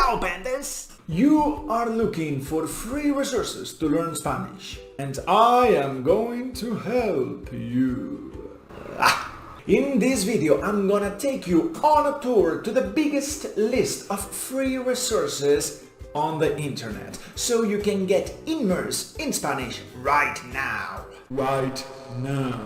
Ciao, pandas! You are looking for free resources to learn Spanish, and I am going to help you. In this video, I'm gonna take you on a tour to the biggest list of free resources on the internet, so you can get immersed in Spanish right now. Right now.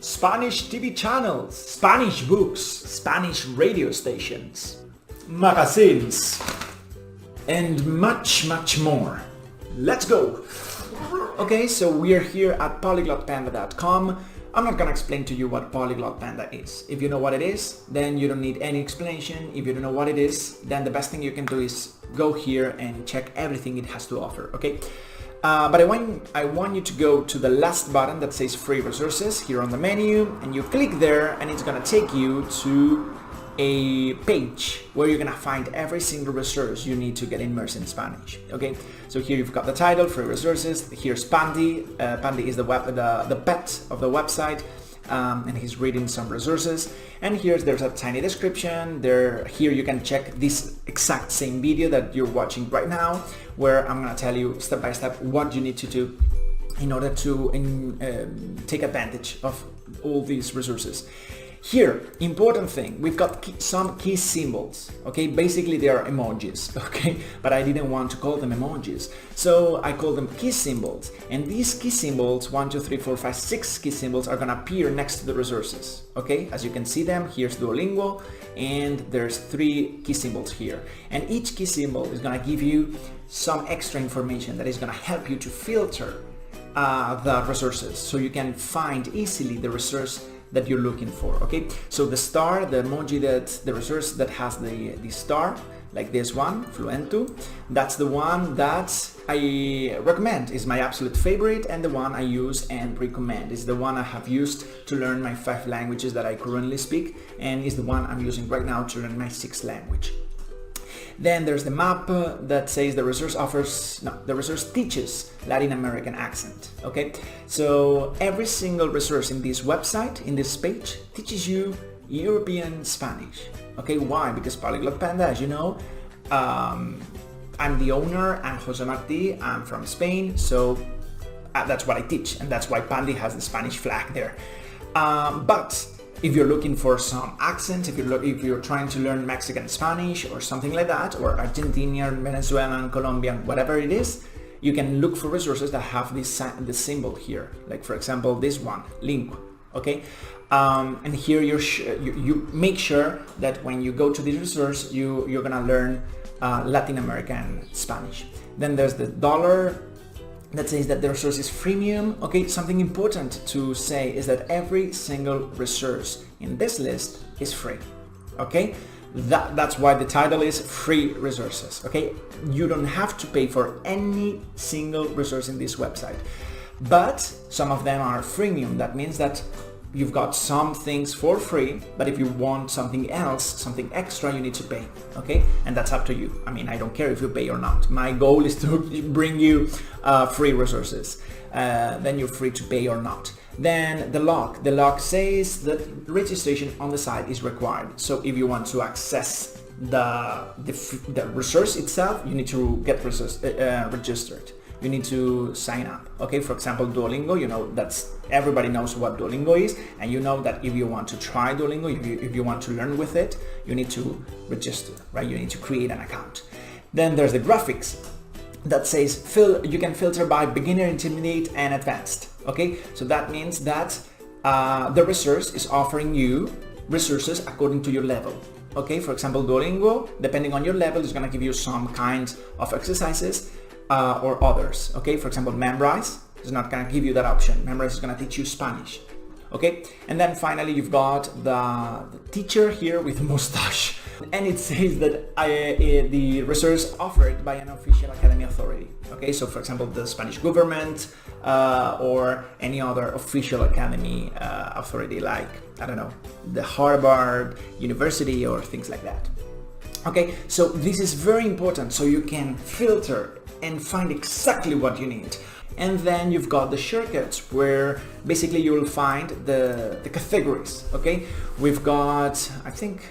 Spanish TV channels, Spanish books, Spanish radio stations, magazines, and much more. Let's go! Okay, so we're here at polyglotpanda.com. I'm not gonna explain to you what Polyglot Panda is. If you know what it is, then you don't need any explanation. If you don't know what it is, then the best thing you can do is go here and check everything it has to offer, okay? But I want you to go to the last button that says free resources here on the menu, and you click there and it's gonna take you to a page where you're gonna find every single resource you need to get immersed in Spanish. Okay, so here you've got the title, free resources. Here's Pandy. Pandy is the pet of the website, and he's reading some resources. And there's a tiny description. Here you can check this exact same video that you're watching right now, where I'm gonna tell you step by step what you need to do in order to take advantage of all these resources. Here, important thing, we've got some key symbols, okay? Basically they are emojis, okay? But I didn't want to call them emojis, so I call them key symbols. And these key symbols, 1, 2, 3, 4, 5, 6 key symbols are gonna appear next to the resources, okay? As you can see them, here's Duolingo, and there's 3 key symbols here. And each key symbol is gonna give you some extra information that is gonna help you to filter the resources, so you can find easily the resource that you're looking for, okay? So the star, the emoji, the resource that has the star, like this one, Fluentu, that's the one that I recommend, is my absolute favorite, and the one I use and recommend. Is the one I have used to learn my 5 languages that I currently speak, and is the one I'm using right now to learn my 6th language. Then there's the map that says the resource teaches Latin American accent, okay? So every single resource in this website, in this page, teaches you European Spanish, okay? Why? Because Polyglot Panda, as you know, I'm the owner, I'm Jose Marti, I'm from Spain, so that's what I teach, and that's why Pandy has the Spanish flag there. But if you're looking for some accent, if you're trying to learn Mexican Spanish or something like that, or Argentinian, Venezuelan, Colombian, whatever it is, you can look for resources that have this symbol here. Like for example, this one, Lingua, okay? And here you make sure that when you go to this resource, you're gonna learn Latin American Spanish. Then there's the dollar that says that the resource is freemium. Okay, something important to say is that every single resource in this list is free. Okay, that's why the title is free resources. Okay, you don't have to pay for any single resource in this website, but some of them are freemium. That means that you've got some things for free, but if you want something else, something extra, you need to pay, okay? And that's up to you. I mean, I don't care if you pay or not. My goal is to bring you free resources. Then you're free to pay or not. Then the lock says that registration on the site is required. So if you want to access the resource itself, you need to get registered. You need to sign up, okay? For example, Duolingo, you know, everybody knows what Duolingo is, and you know that if you want to try Duolingo, if you want to learn with it, you need to register, right? You need to create an account. Then there's the graphics that says you can filter by beginner, intermediate, and advanced, okay? So that means that the resource is offering you resources according to your level. Okay, for example, Duolingo, depending on your level, is gonna give you some kinds of exercises or others, okay? For example, Memrise is not gonna give you that option. Memrise is gonna teach you Spanish, okay? And then finally, you've got the teacher here with mustache, and it says that the resource offered by an official academy authority, okay? So for example, the Spanish government or any other official academy authority, like, I don't know, the Harvard University or things like that. Okay, so this is very important, so you can filter and find exactly what you need. And then you've got the shortcuts, where basically you will find the categories, okay? We've got, I think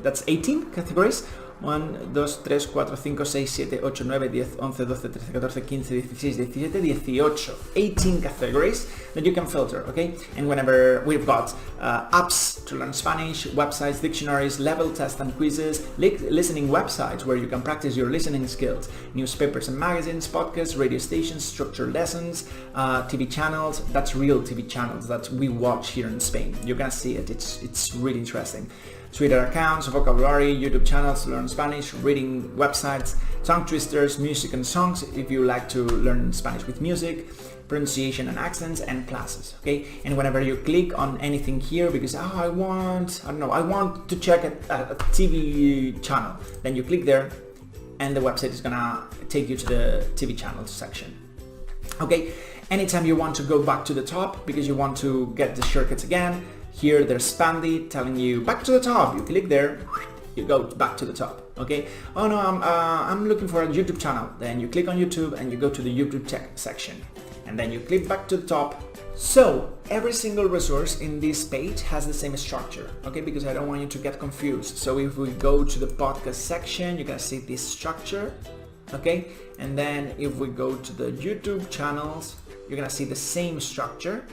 that's 18 categories 1, 2, 3, 4, 5, 6, 7, 8, 9, 10, 11, 12, 13, 14, 15, 16, 17, 18, 18 categories that you can filter, okay? And whenever we've got apps to learn Spanish, websites, dictionaries, level tests and quizzes, listening websites where you can practice your listening skills, newspapers and magazines, podcasts, radio stations, structured lessons, TV channels. That's real TV channels that we watch here in Spain. You're gonna see it. It's really interesting. Twitter accounts, vocabulary, YouTube channels to learn Spanish, reading websites, tongue twisters, music and songs if you like to learn Spanish with music, pronunciation and accents, and classes, okay? And whenever you click on anything here because I want to check a TV channel, then you click there and the website is gonna take you to the TV channels section, okay? Anytime you want to go back to the top because you want to get the shortcuts again, here there's Spandy telling you back to the top. You click there, you go back to the top, okay? Oh no, I'm looking for a YouTube channel. Then you click on YouTube and you go to the YouTube tech section, and then you click back to the top. So every single resource in this page has the same structure, okay? Because I don't want you to get confused. So if we go to the podcast section, you're gonna see this structure, okay? And then if we go to the YouTube channels, you're gonna see the same structure.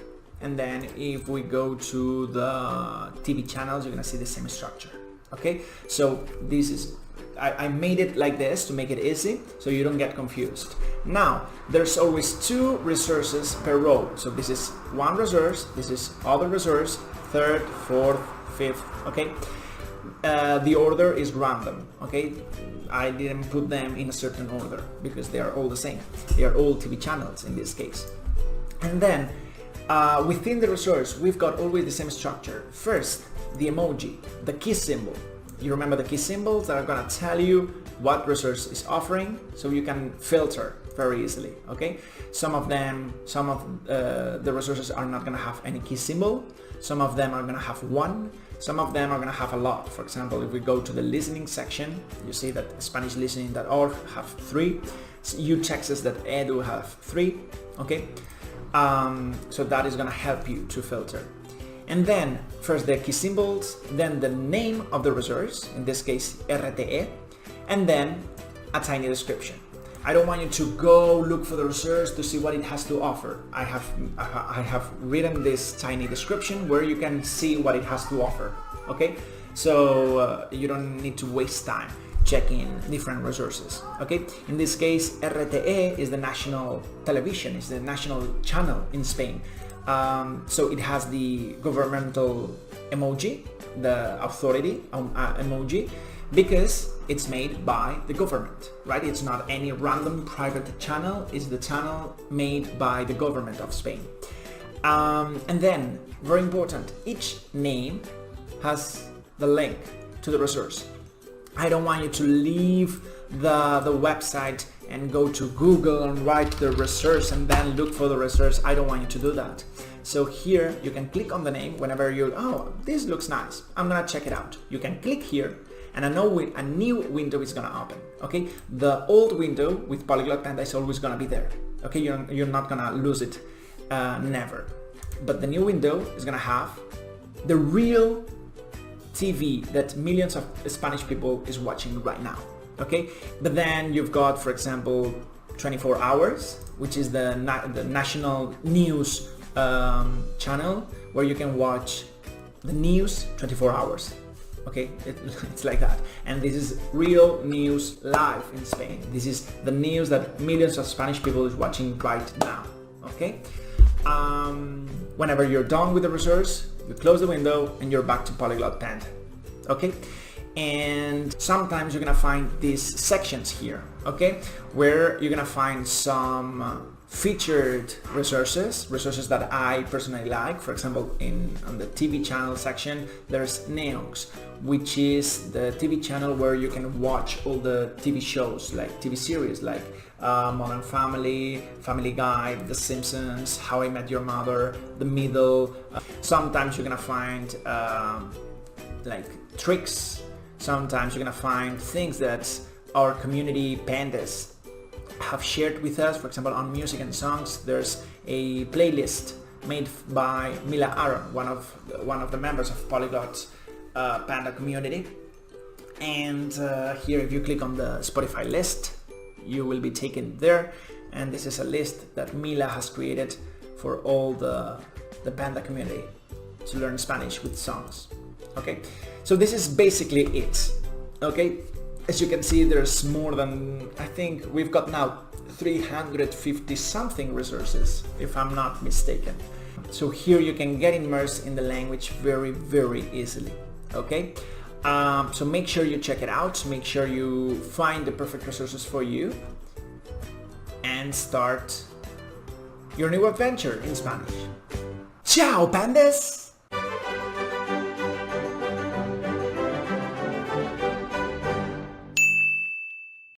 And then if we go to the TV channels, you're gonna see the same structure, okay? So this is, I made it like this to make it easy so you don't get confused. Now, there's always 2 resources per row. So this is one resource, this is other resource, 3rd, 4th, 5th, okay? The order is random, okay? I didn't put them in a certain order because they are all the same. They are all TV channels in this case. And then, within the resource, we've got always the same structure. First, the emoji, the key symbol. You remember the key symbols that are gonna tell you what resource is offering, so you can filter very easily, okay? Some of the resources are not gonna have any key symbol. Some of them are gonna have one. Some of them are gonna have a lot. For example, if we go to the listening section, you see that SpanishListening.org have 3. utexes.edu have 3, okay? So that is gonna help you to filter. And then first the key symbols, then the name of the resource, in this case RTE, and then a tiny description. I don't want you to go look for the resource to see what it has to offer. I have written this tiny description where you can see what it has to offer, okay? So you don't need to waste time checking different resources, okay? In this case, RTE is the national television, it's the national channel in Spain. So it has the governmental emoji, the authority emoji, because it's made by the government, right? It's not any random private channel, it's the channel made by the government of Spain. And then, very important, each name has the link to the resource. I don't want you to leave the website and go to Google and write the resource and then look for the resource. I don't want you to do that. So here you can click on the name whenever oh, this looks nice, I'm gonna check it out. You can click here and a new window is gonna open, okay? The old window with Polyglot Panda is always gonna be there, okay? You're not gonna lose it, never. But the new window is gonna have the real TV that millions of Spanish people is watching right now, okay? But then you've got, for example, 24 hours, which is the national news channel where you can watch the news 24 hours, okay? It's like that. And this is real news live in Spain. This is the news that millions of Spanish people is watching right now, okay? Whenever you're done with the resource, you close the window and you're back to Polyglot Panda, okay? And sometimes you're gonna find these sections here, okay, where you're gonna find some featured resources that I personally like. For example, on the TV channel section, there's Neox, which is the TV channel where you can watch all the TV shows, like TV series, like Modern Family, Family Guy, The Simpsons, How I Met Your Mother, The Middle. Sometimes you're gonna find like tricks. Sometimes you're gonna find things that our community pandas have shared with us. For example, on music and songs, there's a playlist made by Mila Aaron, one of the members of Polyglot Panda community. And here, if you click on the Spotify list, you will be taken there. And this is a list that Mila has created for all the Panda community to learn Spanish with songs. Okay, so this is basically it. Okay, as you can see, there's more than, I think we've got now 350 something resources, if I'm not mistaken. So here you can get immersed in the language very, very easily. Okay, so make sure you check it out, make sure you find the perfect resources for you, and start your new adventure in Spanish. Ciao, pandas!